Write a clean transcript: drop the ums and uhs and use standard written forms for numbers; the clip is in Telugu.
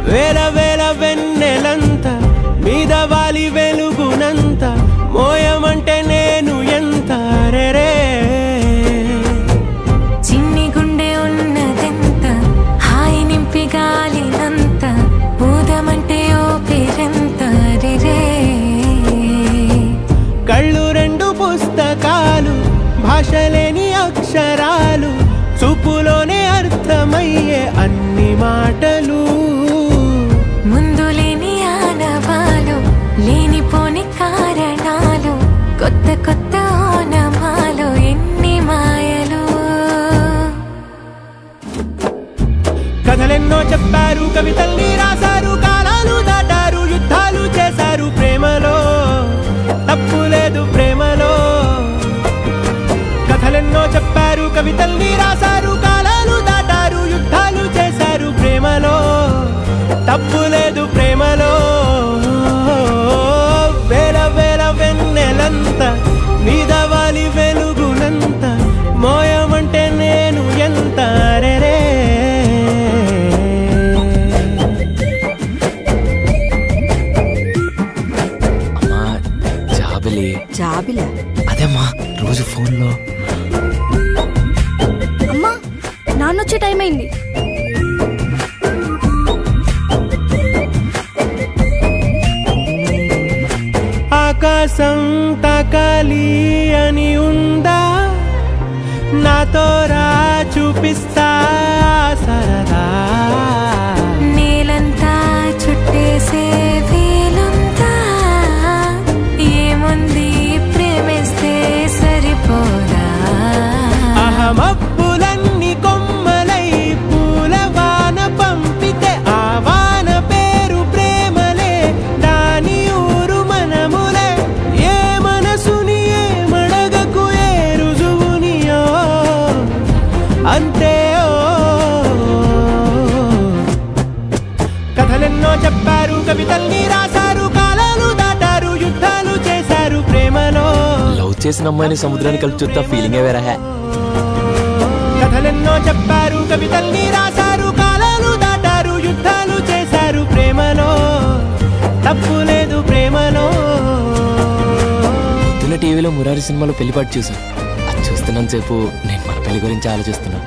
వేల వేల వెన్నెలంత మీద వాలి వెలుగునంత మోయమంటే నేను ఎంత రే చిన్ని గుండె ఉన్నదెంత హాయి నింపి గాలినంత ఊదమంటే ఓ పేరెంత రే కళ్ళు రెండు పుస్తకాలు భాషలేని అక్షరాలు చూపులోనే అర్థమయ్యే అన్ని మాటలు ముందు లేని ఆనవాలు లేనిపోని కారణాలు కొత్త కొత్త ఓనమాలు ఎన్ని మాయలు కథలెన్నో చెప్పారు కవితల్ని రాశారు కాలాలు దాటారు యుద్ధాలు చేశారు ప్రేమలో తప్పు లేదు ప్రేమలో కథలెన్నో చెప్పారు కవితల్ని రాశారు కాలాలు దాటారు యుద్ధాలు చేశారు ప్రేమలో తప్పు లేదు ప్రేమలో వేల వేల వెన్నెలంత మీద వాలి వెలుగునంత మోయమంటే నేను ఎంత రే అమ్మా జాబిలే అదేమ్మా రోజు ఫోన్లో. అమ్మా నాన్నొచ్చే టైం అయింది. ఆకాశం తాకాలి అని ఉందా నాతో రా చూపిస్తా సరదా నేలంతా చుట్టేసే వీలుందా ఏముంది ప్రేమిస్తే సరిపోదా అహమప్పులన్నీ కొమ్మలై పూలవాన పంపితే ఆ వాన పేరు ప్రేమలే దాని ఊరు మనములే ఏ మనసుని ఏ మడగకు ఏ రుజువునియో అంతే కథలెన్నో చెప్పారు కవితల్ని రాశారు కాలాలు దాటారు యుద్ధాలు చేశారు ప్రేమలో. లవ్ చేసిన అమ్మాయిని సముద్రాన్ని కలిపి చూస్తా ఫీలింగే వేరే. కథలెన్నో చెప్పారు కవితల్ని రాశారు కాలాలు దాటారు యుద్ధాలు చేశారు ప్రేమలో తప్పు లేదు ప్రేమలో. పొద్దున్న టీవీలో మురారి సినిమాలో పెళ్లిపాటు చూసాను. అది చూస్తున్నంతసేపు నేను మన పెళ్లి గురించి ఆలోచిస్తున్నాను.